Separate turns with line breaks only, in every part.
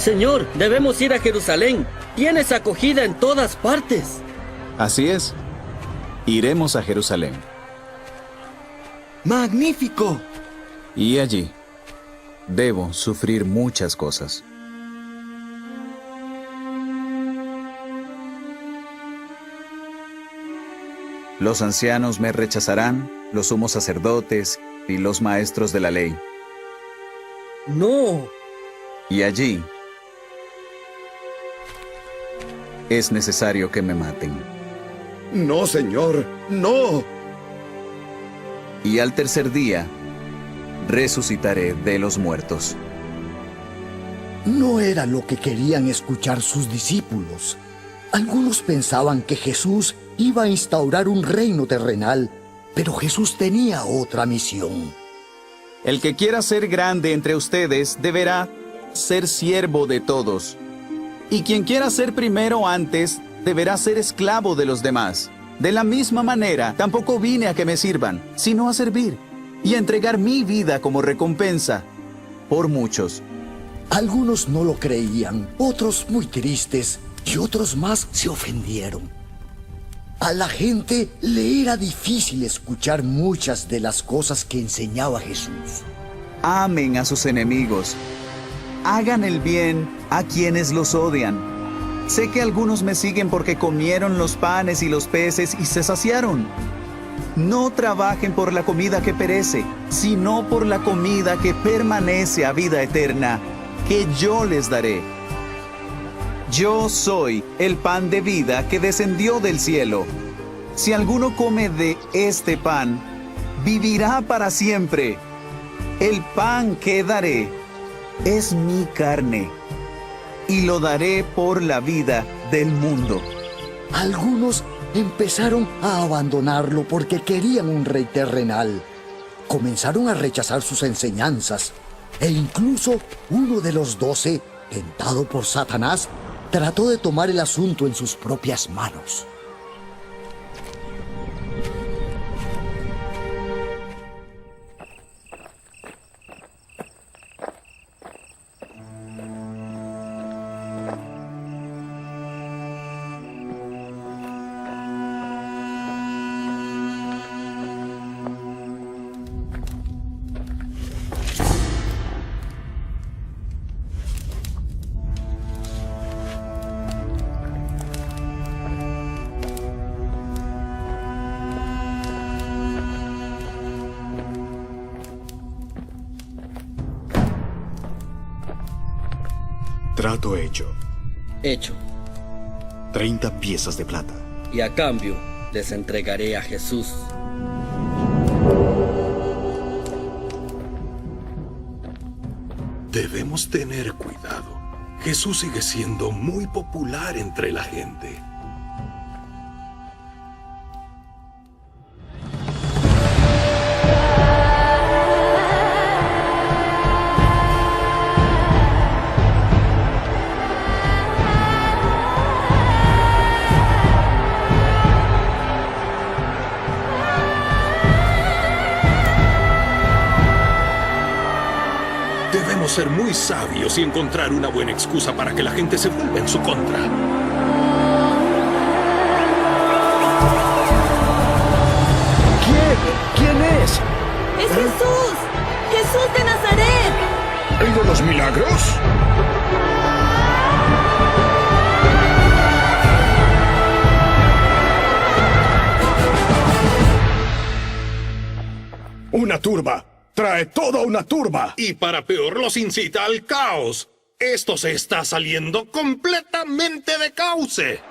Señor, debemos ir a Jerusalén. Tienes acogida en todas partes.
Así es. Iremos a Jerusalén.
¡Magnífico!
Y allí debo sufrir muchas cosas. Los ancianos me rechazarán, los sumos sacerdotes y los maestros de la ley.
No.
Y allí es necesario que me maten.
No, Señor, no.
Y al tercer día resucitaré de los muertos.
No era lo que querían escuchar sus discípulos. Algunos pensaban que Jesús iba a instaurar un reino terrenal, pero Jesús tenía otra misión.
El que quiera ser grande entre ustedes deberá ser siervo de todos. Y quien quiera ser primero antes deberá ser esclavo de los demás. De la misma manera, tampoco vine a que me sirvan, sino a servir y a entregar mi vida como recompensa por muchos.
Algunos no lo creían, otros muy tristes y otros más se ofendieron. A la gente le era difícil escuchar muchas de las cosas que enseñaba Jesús.
Amen a sus enemigos. Hagan el bien a quienes los odian. Sé que algunos me siguen porque comieron los panes y los peces y se saciaron. No trabajen por la comida que perece, sino por la comida que permanece a vida eterna, que yo les daré. Yo soy el pan de vida que descendió del cielo. Si alguno come de este pan, vivirá para siempre. El pan que daré es mi carne, y lo daré por la vida del mundo.
Algunos empezaron a abandonarlo porque querían un rey terrenal. Comenzaron a rechazar sus enseñanzas, e incluso uno de los 12, tentado por Satanás, trató de tomar el asunto en sus propias manos.
Trato hecho.
Hecho.
30 piezas de plata.
Y a cambio, les entregaré a Jesús.
Debemos tener cuidado. Jesús sigue siendo muy popular entre la gente. Debemos ser muy sabios y encontrar una buena excusa para que la gente se vuelva en su contra.
¿Quién es?
¡Es Jesús! ¡Jesús de Nazaret!
¿El de los milagros? Una turba. Trae toda una turba.
Y para peor, los incita al caos. Esto se está saliendo completamente de cauce.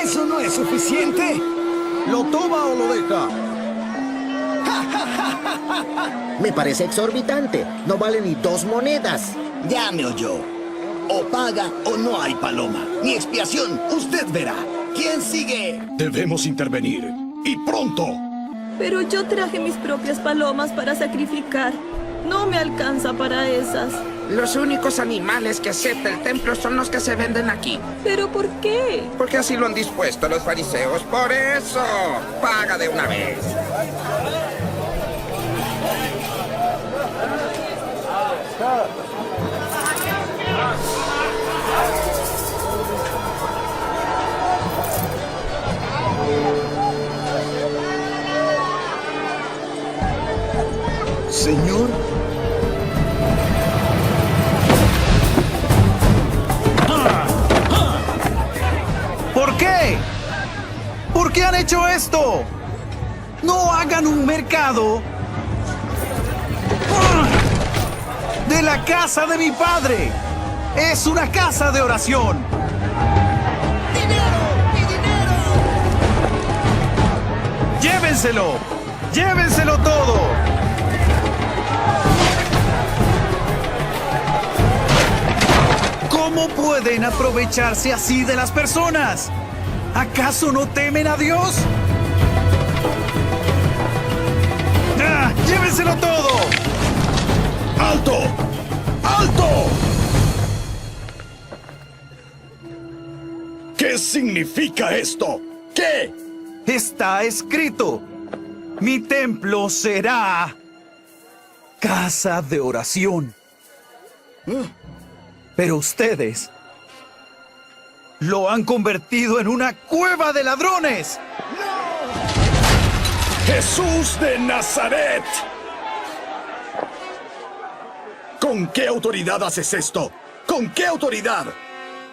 ¿Eso no es suficiente?
¿Lo toma o lo deja?
Me parece exorbitante. No vale ni 2 monedas.
Ya me oyó. O paga o no hay paloma. Mi expiación, usted verá. ¿Quién sigue?
Debemos intervenir. ¡Y pronto!
Pero yo traje mis propias palomas para sacrificar. No me alcanza para esas.
Los únicos animales que acepta el templo son los que se venden aquí.
¿Pero por qué?
Porque así lo han dispuesto los fariseos. Por eso, paga de una vez.
Señor. ¿Por qué? ¿Por qué han hecho esto? No hagan un mercado de la casa de mi padre. Es una casa de oración. ¡Llévenselo! ¡Llévenselo todo! ¿Cómo pueden aprovecharse así de las personas? ¿Acaso no temen a Dios? ¡Ah! ¡Llévenselo todo!
¡Alto! ¡Alto! ¿Qué significa esto? ¿Qué?
Está escrito: mi templo será casa de oración. Pero ustedes lo han convertido en una cueva de ladrones.
¡Jesús de Nazaret! ¿Con qué autoridad haces esto? ¿Con qué autoridad?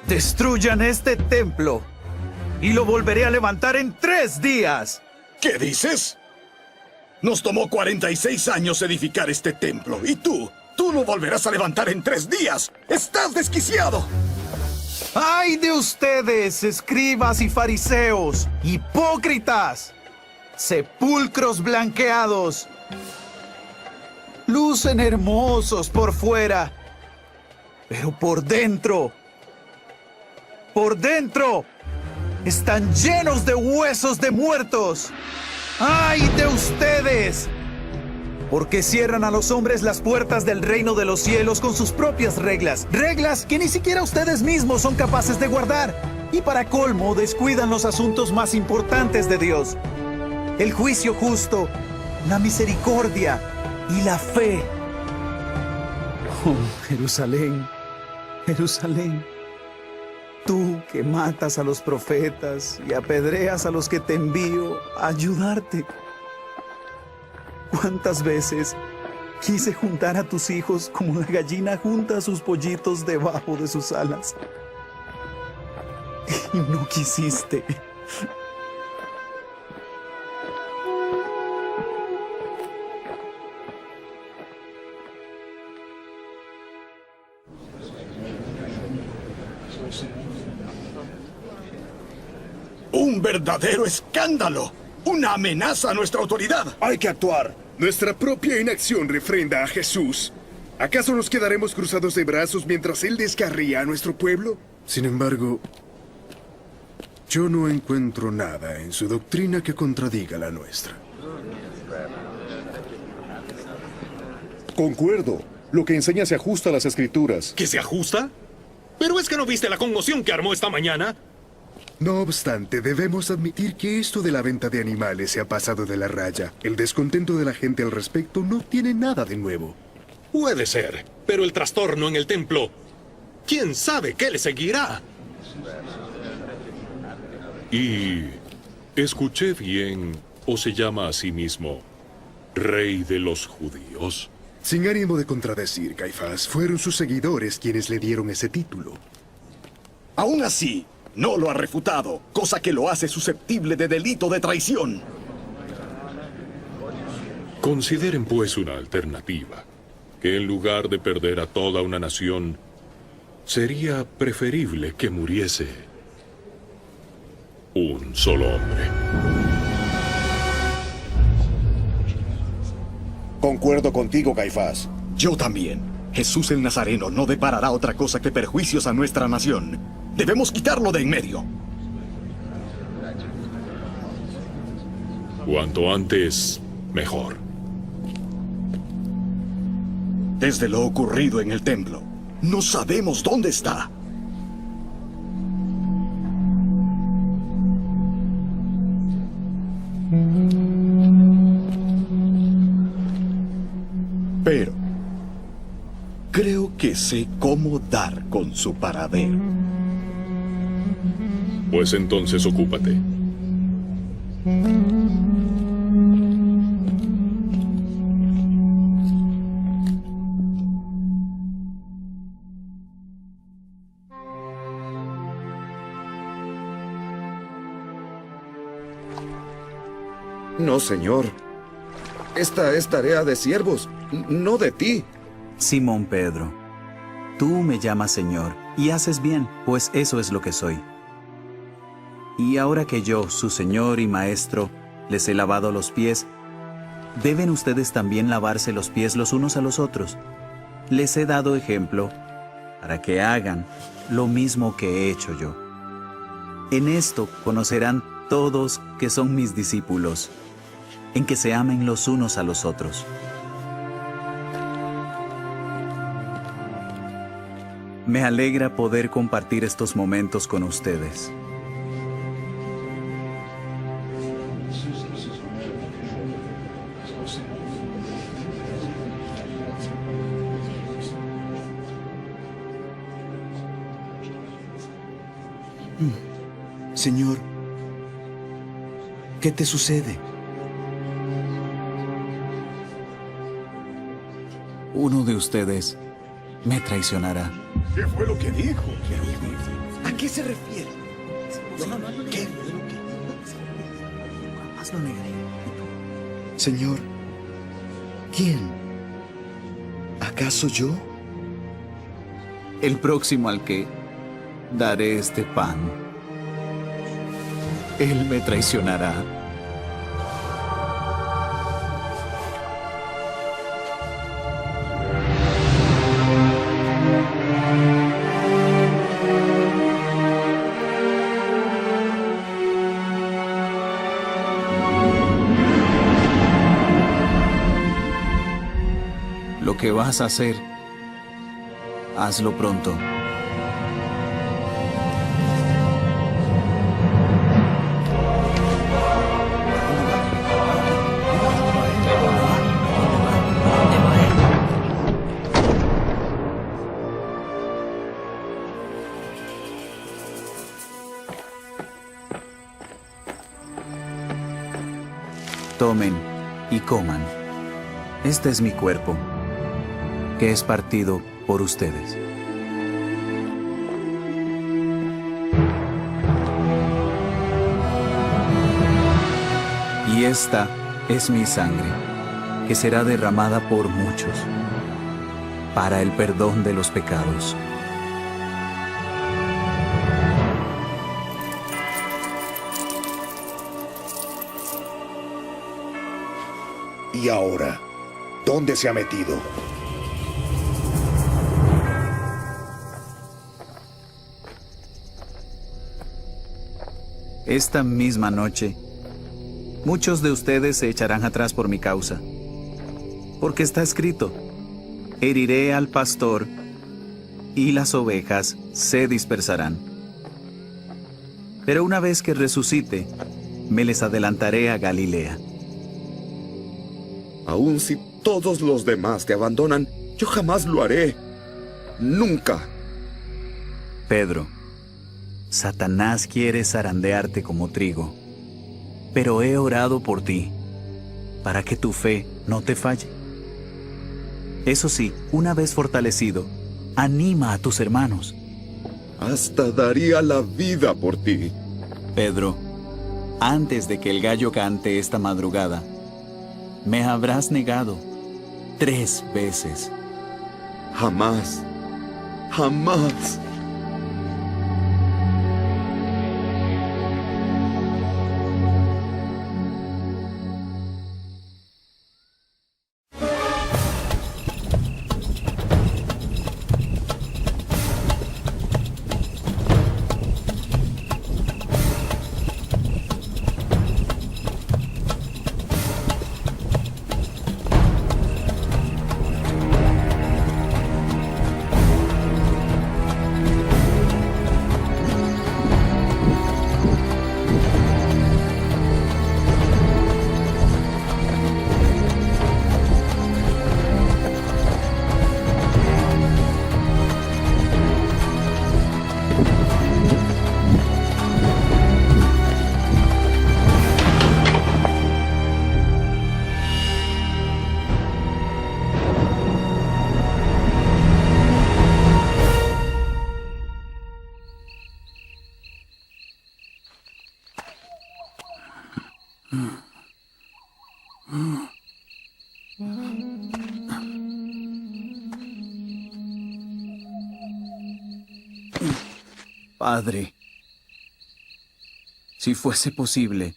Destruyan este templo y lo volveré a levantar en 3 días.
¿Qué dices? Nos tomó 46 años edificar este templo. ¿Y tú lo volverás a levantar en 3 días? ¡Estás desquiciado!
¡Ay de ustedes, escribas y fariseos, hipócritas! Sepulcros blanqueados. Lucen hermosos por fuera, pero por dentro están llenos de huesos de muertos. ¡Ay de ustedes! Porque cierran a los hombres las puertas del reino de los cielos con sus propias reglas. Reglas que ni siquiera ustedes mismos son capaces de guardar. Y para colmo, descuidan los asuntos más importantes de Dios: el juicio justo, la misericordia y la fe. Oh, Jerusalén, Jerusalén, tú que matas a los profetas y apedreas a los que te envío a ayudarte. ¿Cuántas veces quise juntar a tus hijos como la gallina junta a sus pollitos debajo de sus alas? Y no quisiste.
¡Un verdadero escándalo! ¡Una amenaza a nuestra autoridad!
Hay que actuar. Nuestra propia inacción refrenda a Jesús. ¿Acaso nos quedaremos cruzados de brazos mientras Él descarría a nuestro pueblo? Sin embargo, yo no encuentro nada en su doctrina que contradiga la nuestra.
Concuerdo. Lo que enseña se ajusta a las Escrituras.
¿Que se ajusta? ¿Pero es que no viste la conmoción que armó esta mañana?
No obstante, debemos admitir que esto de la venta de animales se ha pasado de la raya. El descontento de la gente al respecto no tiene nada de nuevo.
Puede ser, pero el trastorno en el templo, ¿quién sabe qué le seguirá?
Y escuché bien, o se llama a sí mismo Rey de los Judíos.
Sin ánimo de contradecir, Caifás, fueron sus seguidores quienes le dieron ese título.
Aún así, no lo ha refutado, cosa que lo hace susceptible de delito de traición.
Consideren pues una alternativa, que en lugar de perder a toda una nación, sería preferible que muriese un solo hombre.
Concuerdo contigo, Caifás. Yo también. Jesús el Nazareno no deparará otra cosa que perjuicios a nuestra nación. Debemos quitarlo de en medio.
Cuanto antes, mejor.
desde lo ocurrido en el templo. No sabemos dónde está. Pero creo que sé cómo dar con su paradero.
Pues entonces ocúpate.
No, señor. Esta es tarea de siervos, no de ti.
Simón Pedro, tú me llamas Señor, y haces bien, pues eso es lo que soy. Y ahora que yo, su Señor y Maestro, les he lavado los pies, deben ustedes también lavarse los pies los unos a los otros. Les he dado ejemplo para que hagan lo mismo que he hecho yo. En esto conocerán todos que son mis discípulos, en que se amen los unos a los otros. Me alegra poder compartir estos momentos con ustedes.
Señor, ¿qué te sucede?
Uno de ustedes me traicionará.
¿Qué fue lo que dijo?
¿A qué se refiere? ¿Qué?
Jamás lo negaré.
Señor, ¿quién? ¿Acaso yo?
El próximo al que daré este pan, él me traicionará. Lo que vas a hacer, hazlo pronto. Tomen y coman. Este es mi cuerpo, que es partido por ustedes. Y esta es mi sangre, que será derramada por muchos, para el perdón de los pecados.
Y ahora, ¿dónde se ha metido?
Esta misma noche, muchos de ustedes se echarán atrás por mi causa, porque está escrito: heriré al pastor y las ovejas se dispersarán. Pero una vez que resucite, me les adelantaré a Galilea.
Aun si todos los demás te abandonan, yo jamás lo haré. Nunca.
Pedro, Satanás quiere zarandearte como trigo, pero he orado por ti, para que tu fe no te falle. Eso sí, una vez fortalecido, anima a tus hermanos.
Hasta daría la vida por ti.
Pedro, antes de que el gallo cante esta madrugada, me habrás negado 3 veces.
Jamás. Jamás.
Padre, si fuese posible,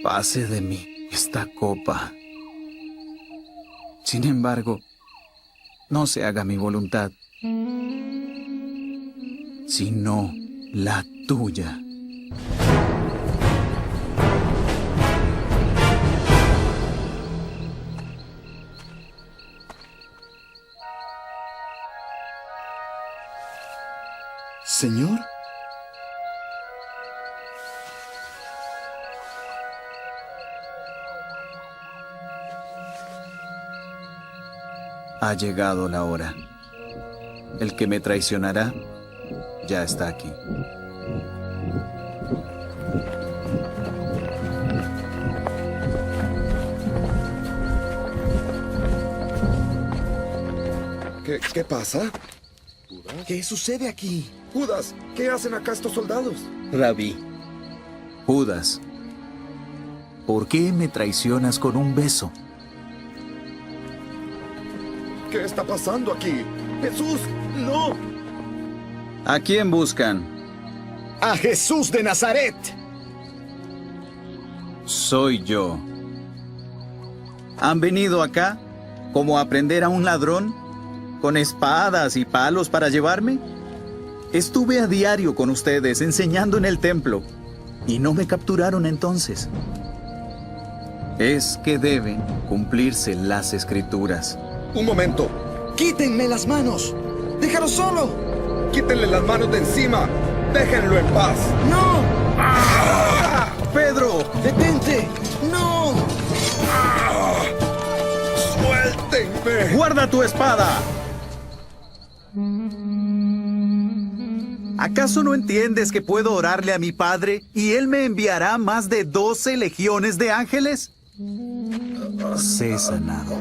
pase de mí esta copa. Sin embargo, no se haga mi voluntad, sino la tuya.
Señor.
Ha llegado la hora. El que me traicionará ya está aquí.
¿Qué pasa?
¿Qué sucede aquí?
Judas, ¿qué hacen acá estos soldados?
Rabí,
Judas, ¿por qué me traicionas con un beso?
¿Qué está pasando aquí? ¡Jesús! ¡No!
¿A quién buscan?
¡A Jesús de Nazaret!
Soy yo. ¿Han venido acá como a prender a un ladrón? ¿Con espadas y palos para llevarme? Estuve a diario con ustedes enseñando en el templo y no me capturaron entonces. Es que deben cumplirse las escrituras.
Un momento.
¡Quítenme las manos! ¡Déjalo solo!
Quítenle las manos de encima. Déjenlo en paz.
¡No!
¡Ah!
¡Pedro!
¡Detente! ¡No!
¡Ah! ¡Suéltenme!
¡Guarda tu espada! ¿Acaso no entiendes que puedo orarle a mi Padre y Él me enviará más de 12 legiones de ángeles? Sé sanado.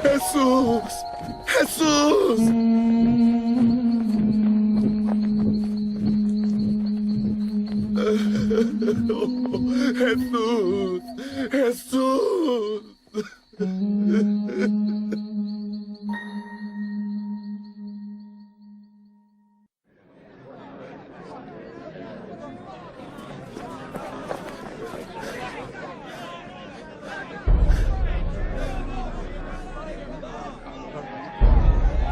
¡Jesús! ¡Jesús! ¡Jesús! ¡Jesús!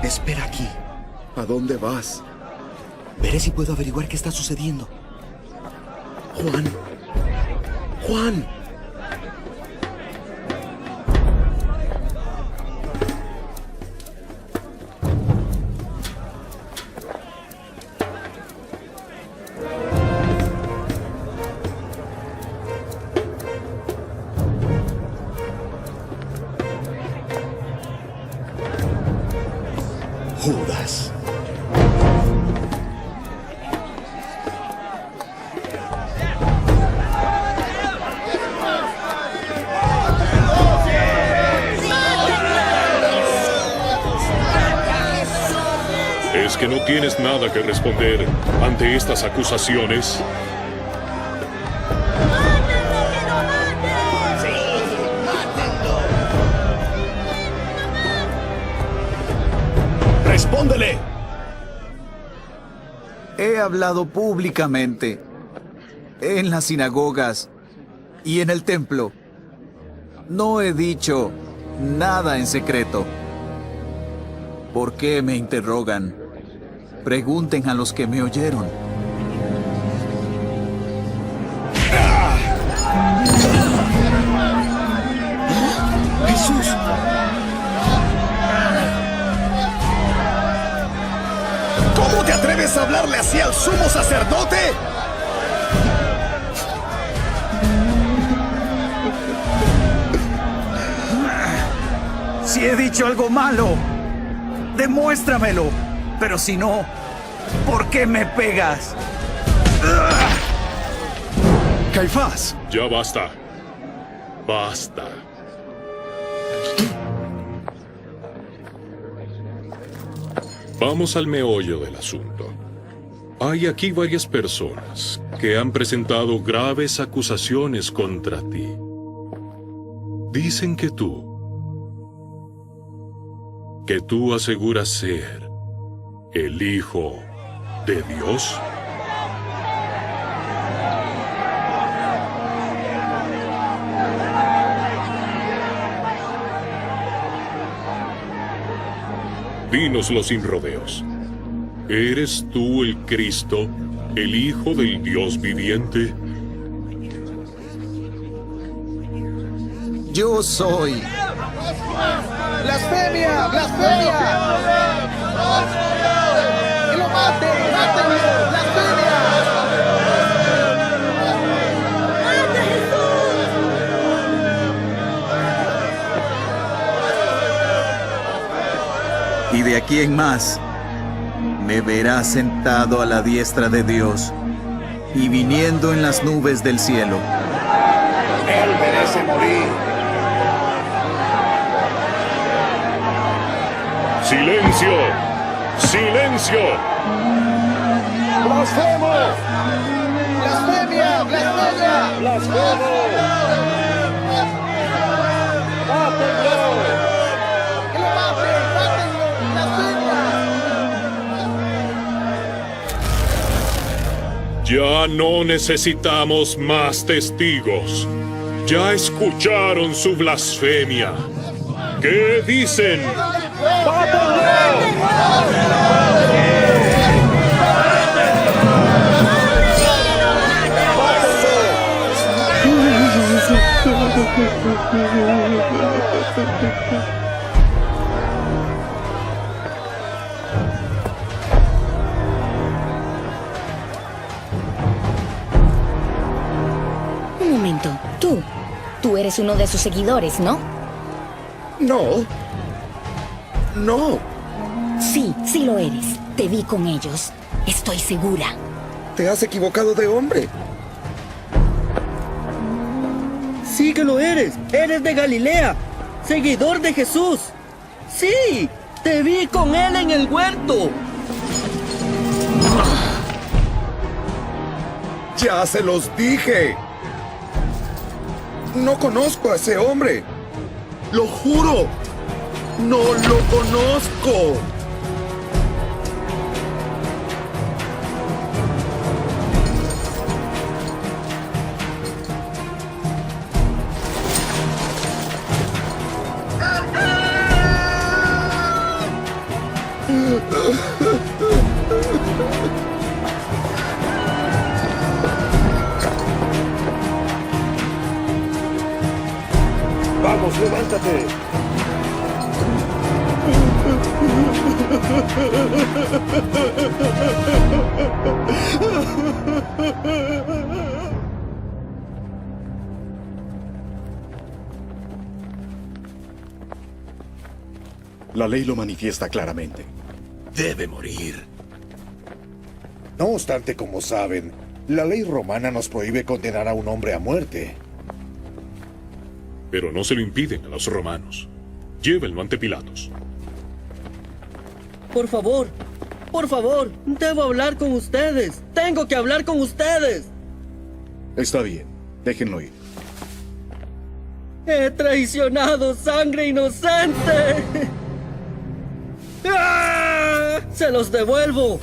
Espera aquí.
¿A dónde vas?
Veré si puedo averiguar qué está sucediendo. Juan. Juan. Judas.
¿Es que no tienes nada que responder ante estas acusaciones?
¡Respóndele!
He hablado públicamente en las sinagogas y en el templo. No he dicho nada en secreto. ¿Por qué me interrogan? Pregunten a los que me oyeron.
¡Jesús!
¿Cómo te atreves a hablarle así al sumo sacerdote?
Si he dicho algo malo, demuéstramelo. Pero si no, ¿por qué me pegas?
Caifás.
Ya basta. Basta. Vamos al meollo del asunto. Hay aquí varias personas que han presentado graves acusaciones contra ti. Dicen que tú aseguras ser el Hijo de Dios. Dínoslo sin rodeos. ¿Eres tú el Cristo, el Hijo del Dios viviente?
Yo soy.
¡Blasfemia! ¡Blasfemia! ¡Que lo maten! ¡Mátenlo! ¡Blasfemia!
¡Mata a Jesús!
Y de aquí en más, me verás sentado a la diestra de Dios y viniendo en las nubes del cielo.
Él merece morir.
¡Silencio! ¡Silencio!
¡Blasfemo! ¡Blasfemia! ¡Blasfemia! ¡Blasfemo! ¡Mátenlo! ¡Que lo maten! ¡Mátenlo! ¡Blasfemia!
Ya no necesitamos más testigos. Ya escucharon su blasfemia. ¿Qué dicen?
Un momento, tú eres uno de sus seguidores, ¿no?
No. No.
Sí, sí lo eres. Te vi con ellos. Estoy segura.
Te has equivocado de hombre.
Sí que lo eres. Eres de Galilea. Seguidor de Jesús. Sí, te vi con él en el huerto.
Ya se los dije. No conozco a ese hombre. Lo juro. No lo conozco.
Vamos, levántate.
La ley lo manifiesta claramente.
Debe morir.
No obstante, como saben, la ley romana nos prohíbe condenar a un hombre a muerte.
Pero no se lo impiden a los romanos. Llévenlo ante Pilatos.
Por favor, debo hablar con ustedes. Tengo que hablar con ustedes.
Está bien, déjenlo ir.
He traicionado sangre inocente. ¡Ah! ¡Se los devuelvo!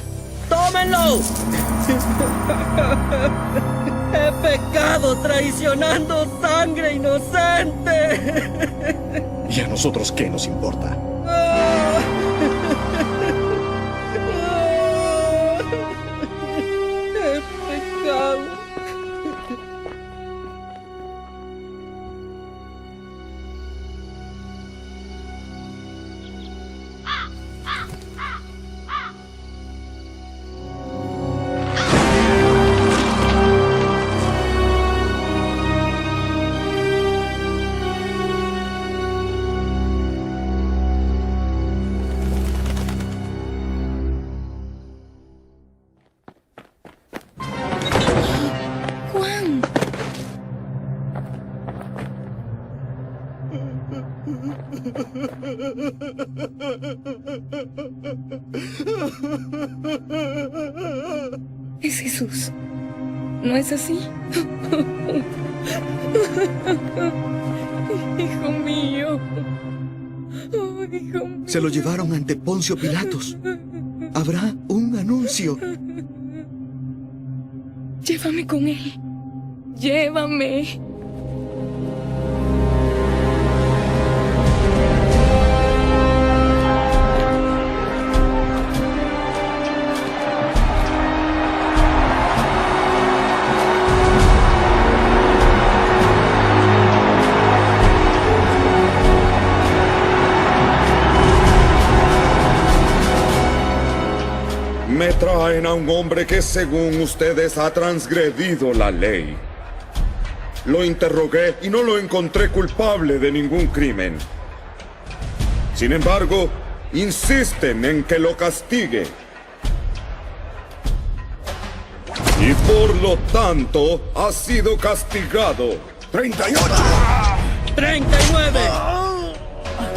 ¡Tómenlo! He pecado traicionando sangre inocente.
¿Y a nosotros qué nos importa?
¡Ah! He pecado.
Es Jesús. ¿No es así? Hijo mío. Oh, hijo mío.
Se lo llevaron ante Poncio Pilatos. Habrá un anuncio.
Llévame con él. Llévame.
Me traen a un hombre que según ustedes ha transgredido la ley. Lo interrogué y no lo encontré culpable de ningún crimen. Sin embargo, insisten en que lo castigue. Y por lo tanto, ha sido castigado.
38.
39.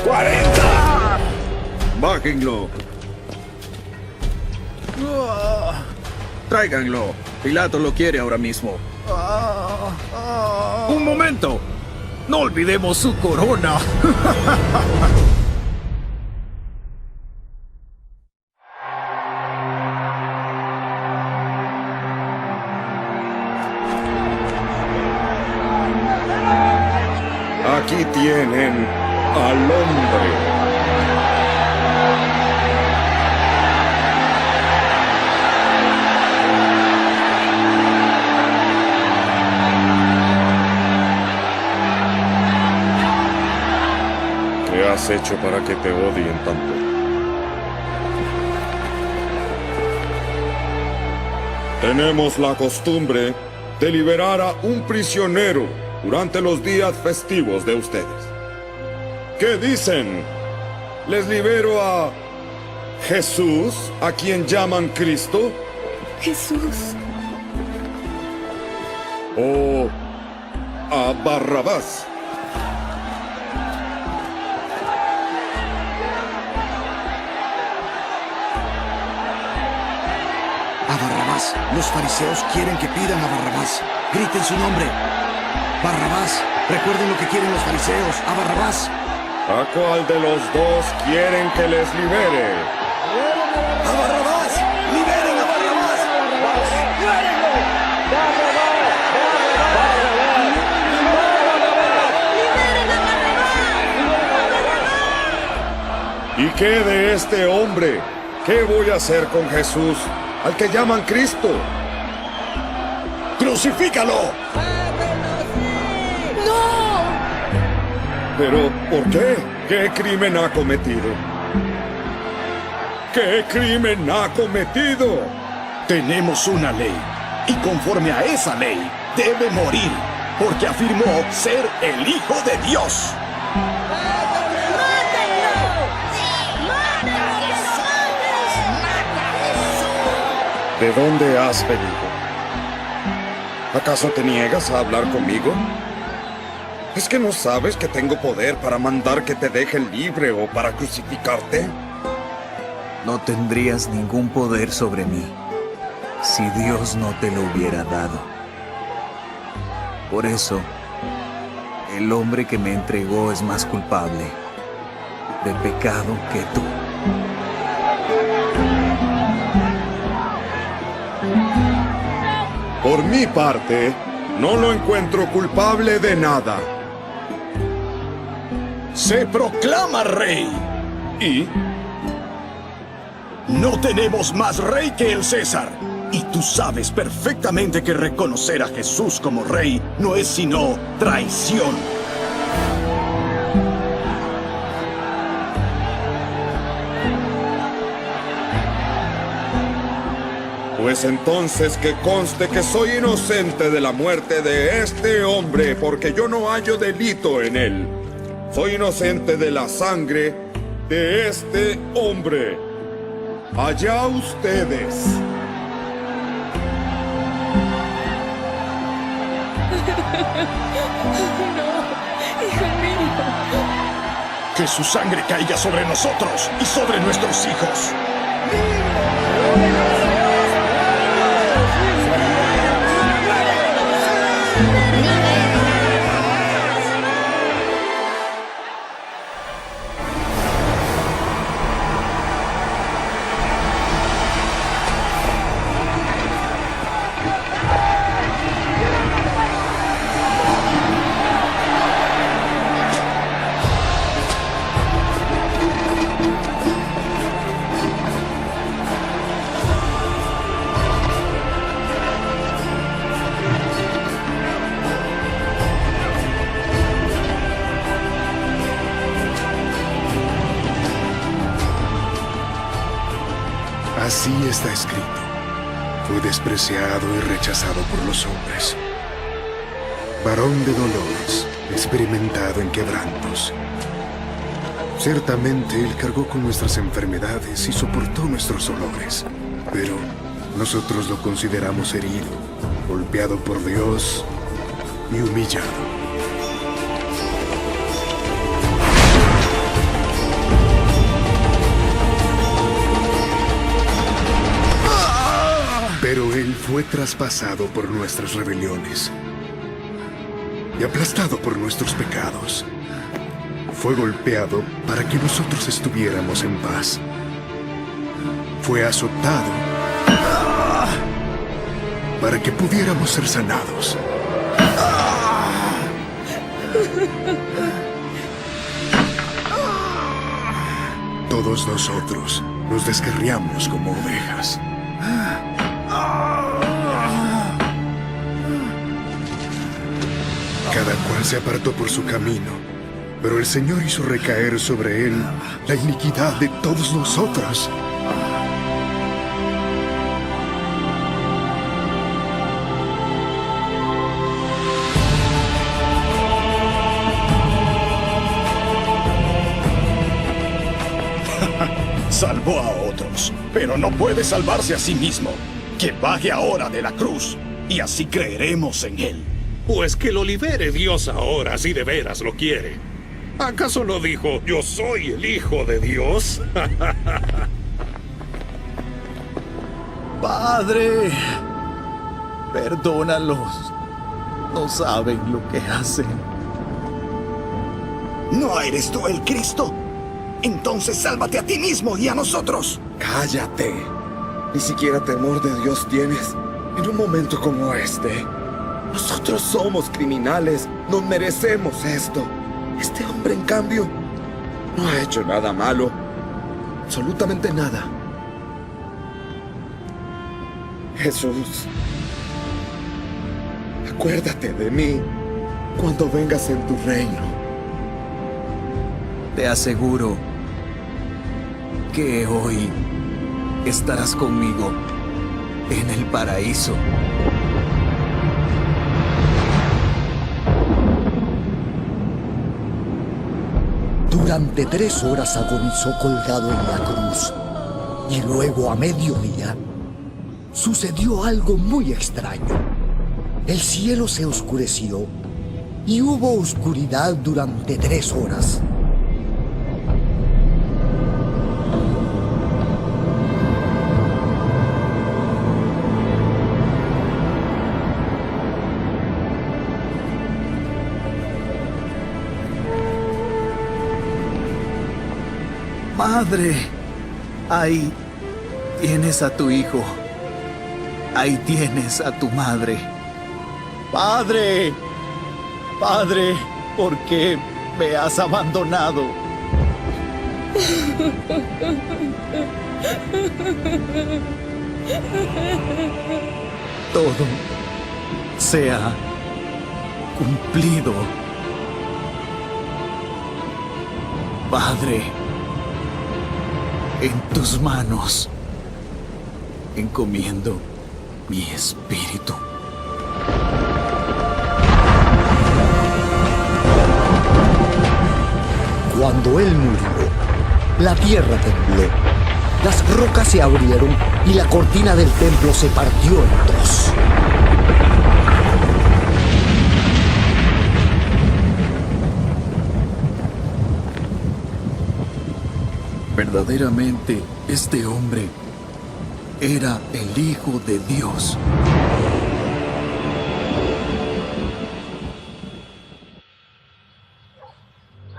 40.
Bájenlo. Tráiganlo. Pilato lo quiere ahora mismo. Un momento. No olvidemos su corona.
Aquí tienen al hombre. ¿Qué has hecho para que te odien tanto? Tenemos la costumbre de liberar a un prisionero durante los días festivos de ustedes. ¿Qué dicen? ¿Les libero a Jesús, a quien llaman Cristo?
Jesús.
¿O a Barrabás?
A Barrabás. Los fariseos quieren que pidan a Barrabás. Griten su nombre. Barrabás. Recuerden lo que quieren los fariseos. A Barrabás.
¿A cuál de los dos quieren que les libere?
¡A Barrabás! ¡Liberen a Barrabás!
¡Libérenlo! ¡Barrabás!
¿Y qué de este hombre? ¿Qué voy a hacer con Jesús, al que llaman Cristo?
¡Crucifícalo!
¡No!
¿Pero por qué? ¿Qué crimen ha cometido? ¿Qué crimen ha cometido?
Tenemos una ley, y conforme a esa ley, debe morir, porque afirmó ser el Hijo de Dios.
¿De dónde has venido? ¿Acaso te niegas a hablar conmigo? ¿Es que no sabes que tengo poder para mandar que te dejen libre o para crucificarte?
No tendrías ningún poder sobre mí si Dios no te lo hubiera dado. Por eso, el hombre que me entregó es más culpable de pecado que tú.
Por mi parte, no lo encuentro culpable de nada.
Se proclama rey.
¿Y?
No tenemos más rey que el César. Y tú sabes perfectamente que reconocer a Jesús como rey no es sino traición.
Pues entonces que conste que soy inocente de la muerte de este hombre, porque yo no hallo delito en él. Soy inocente de la sangre de este hombre. Allá ustedes.
No, hijo mío.
Que su sangre caiga sobre nosotros y sobre nuestros hijos.
Así está escrito. Fue despreciado y rechazado por los hombres. Varón de dolores, experimentado en quebrantos. Ciertamente Él cargó con nuestras enfermedades y soportó nuestros dolores. Pero nosotros lo consideramos herido, golpeado por Dios y humillado. Pero Él fue traspasado por nuestras rebeliones y aplastado por nuestros pecados. Fue golpeado para que nosotros estuviéramos en paz. Fue azotado para que pudiéramos ser sanados. Todos nosotros nos descarriamos como ovejas. Cada cual se apartó por su camino, pero el Señor hizo recaer sobre él la iniquidad de todos nosotros.
Salvó a otros, pero no puede salvarse a sí mismo. Que baje ahora de la cruz, y así creeremos en él.
Pues que lo libere Dios ahora, si de veras lo quiere. ¿Acaso no dijo, yo soy el Hijo de Dios?
Padre, perdónalos. No saben lo que hacen.
¿No eres tú el Cristo? Entonces sálvate a ti mismo y a nosotros.
Cállate. Ni siquiera temor de Dios tienes en un momento como este. Nosotros somos criminales, no merecemos esto. Este hombre, en cambio, no ha hecho nada malo. Absolutamente nada. Jesús, acuérdate de mí cuando vengas en tu reino.
Te aseguro que hoy estarás conmigo en el paraíso.
Durante 3 horas agonizó colgado en la cruz. Y luego, a mediodía, sucedió algo muy extraño. El cielo se oscureció y hubo oscuridad durante 3 horas.
Madre, ahí tienes a tu hijo. Ahí tienes a tu madre. Padre, Padre, ¿por qué me has abandonado? Todo se ha cumplido. Padre, en tus manos encomiendo mi espíritu.
Cuando él murió, la tierra tembló, las rocas se abrieron y la cortina del templo se partió en 2.
Verdaderamente, este hombre era el Hijo de Dios.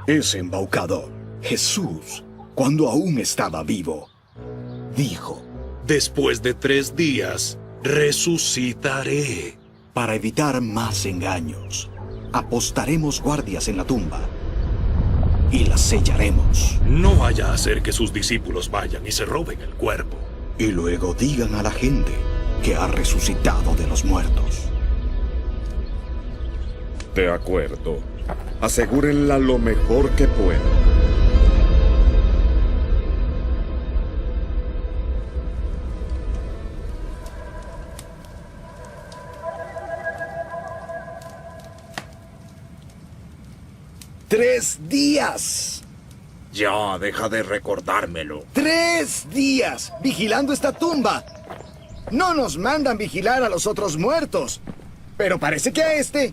Ese embaucador, Jesús, cuando aún estaba vivo, dijo:
Después de 3 días, resucitaré.
Para evitar más engaños, apostaremos guardias en la tumba y la sellaremos.
No vaya a hacer que sus discípulos vayan y se roben el cuerpo.
Y luego digan a la gente que ha resucitado de los muertos.
De acuerdo. Asegúrenla lo mejor que puedan.
¡3 días!
Ya, deja de recordármelo.
3 días vigilando esta tumba. No nos mandan vigilar a los otros muertos. Pero parece que a este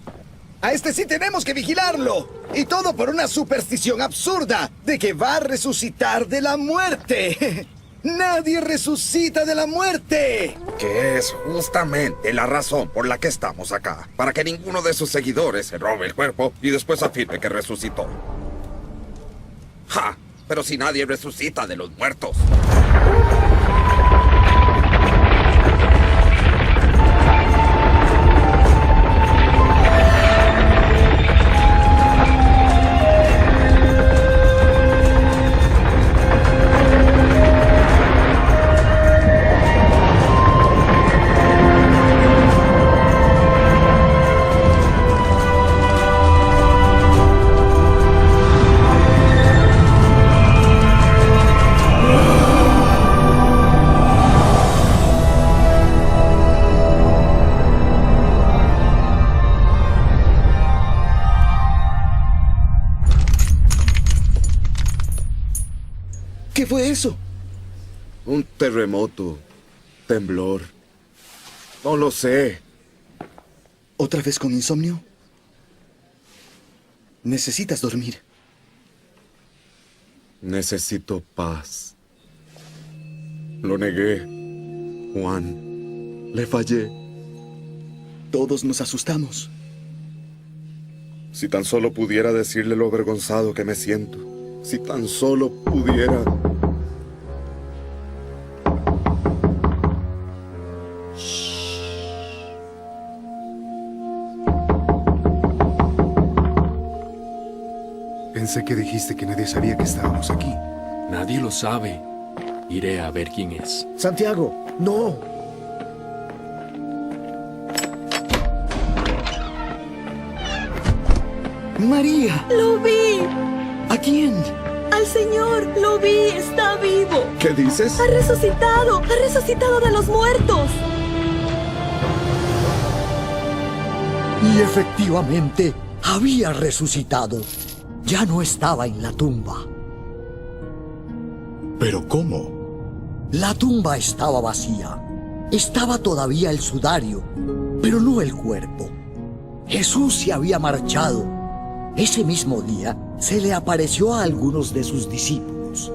sí tenemos que vigilarlo. Y todo por una superstición absurda de que va a resucitar de la muerte. ¡Nadie resucita de la muerte!
Que es justamente la razón por la que estamos acá. Para que ninguno de sus seguidores se robe el cuerpo y después afirme que resucitó. ¡Ja! Pero si nadie resucita de los muertos.
¿Qué fue eso?
Un terremoto. Temblor. No lo sé.
¿Otra vez con insomnio? Necesitas dormir.
Necesito paz. Lo negué, Juan. Le fallé.
Todos nos asustamos.
Si tan solo pudiera decirle lo avergonzado que me siento. Si tan solo pudiera...
Pensé que dijiste que nadie sabía que estábamos aquí.
Nadie lo sabe. Iré a ver quién es.
Santiago, no.
María.
¡Lo vi!
¿A quién?
¡Al Señor! ¡Lo vi! ¡Está vivo!
¿Qué dices?
¡Ha resucitado! ¡Ha resucitado de los muertos!
Y efectivamente, había resucitado. Ya no estaba en la tumba.
¿Pero cómo?
La tumba estaba vacía. Estaba todavía el sudario, pero no el cuerpo. Jesús se había marchado. Ese mismo día se le apareció a algunos de sus discípulos.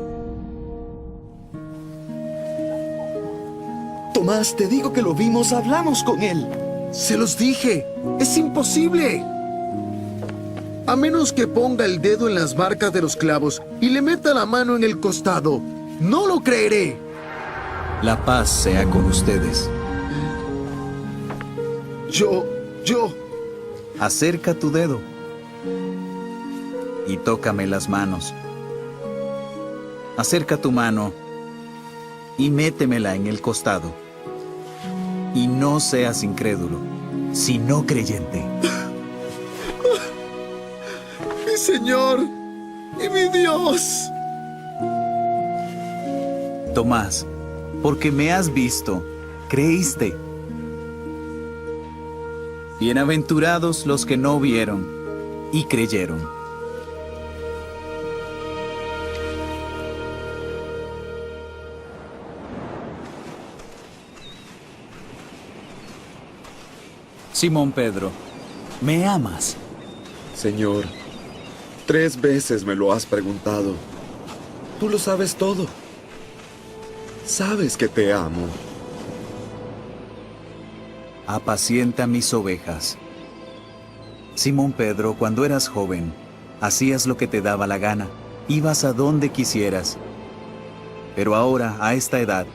Tomás, te digo que lo vimos, hablamos con él. Se los dije, es imposible. A menos que ponga el dedo en las marcas de los clavos y le meta la mano en el costado, no lo creeré.
La paz sea con ustedes.
Yo...
Acerca tu dedo y tócame las manos. Acerca tu mano y métemela en el costado. Y no seas incrédulo, sino creyente.
Mi Señor y mi Dios.
Tomás, porque me has visto, creíste. Bienaventurados los que no vieron y creyeron. Simón Pedro, ¿me amas?
Señor, 3 veces me lo has preguntado
Tú lo sabes todo. Sabes que te amo.
Apacienta mis ovejas. Simón Pedro, cuando eras joven, hacías lo que te daba la gana, ibas a donde quisieras. Pero ahora, a esta edad,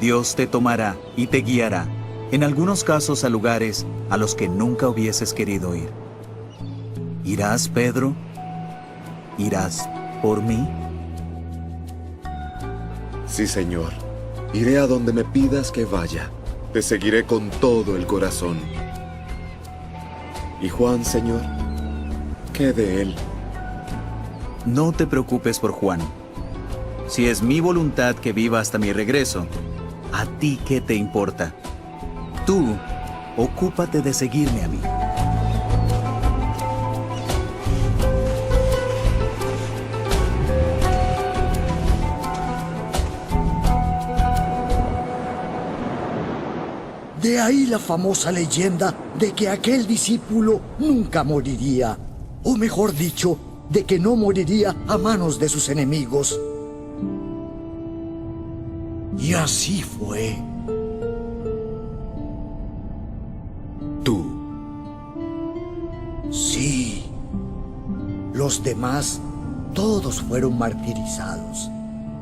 Dios te tomará y te guiará, en algunos casos a lugares a los que nunca hubieses querido ir. ¿Irás, Pedro? ¿Irás por mí?
Sí, Señor. Iré a donde me pidas que vaya. Te seguiré con todo el corazón. ¿Y Juan, Señor? ¿Qué de él?
No te preocupes por Juan. Si es mi voluntad que viva hasta mi regreso, ¿a ti qué te importa? Tú, ocúpate de seguirme a mí.
De ahí la famosa leyenda de que aquel discípulo nunca moriría, o mejor dicho, de que no moriría a manos de sus enemigos. Y así fue.
¿Tú?
Sí. Los demás, todos fueron martirizados,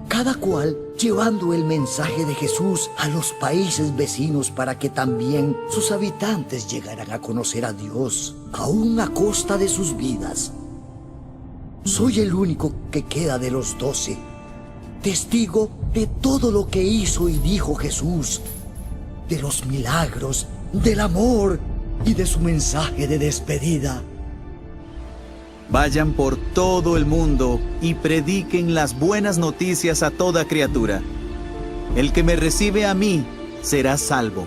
cada cual llevando el mensaje de Jesús a los países vecinos para que también sus habitantes llegaran a conocer a Dios, aún a costa de sus vidas. Soy el único que queda de los 12, testigo de todo lo que hizo y dijo Jesús, de los milagros, del amor y de su mensaje de despedida.
Vayan por todo el mundo y prediquen las buenas noticias a toda criatura. El que me recibe a mí será salvo,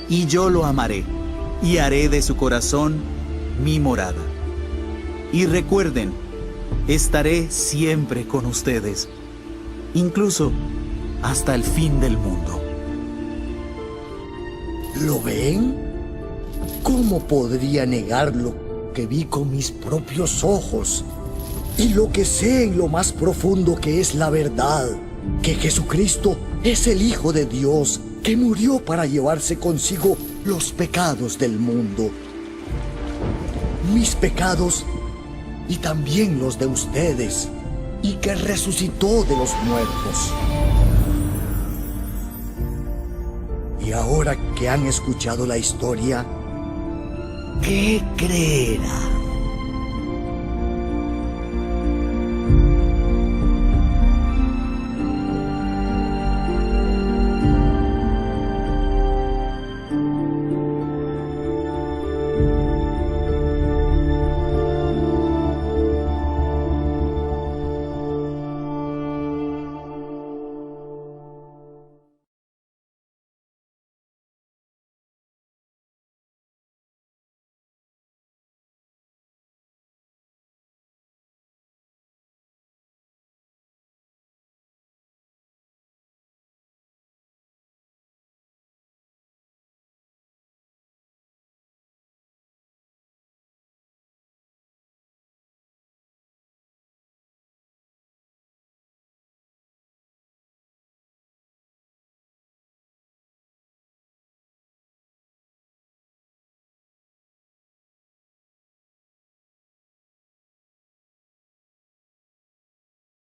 y yo lo amaré, y haré de su corazón mi morada. Y recuerden, estaré siempre con ustedes, incluso hasta el fin del mundo.
¿Lo ven? ¿Cómo podría negarlo? Que vi con mis propios ojos y lo que sé en lo más profundo que es la verdad, que Jesucristo es el Hijo de Dios que murió para llevarse consigo los pecados del mundo, mis pecados y también los de ustedes, y que resucitó de los muertos. Y ahora que han escuchado la historia, ¿qué creerán?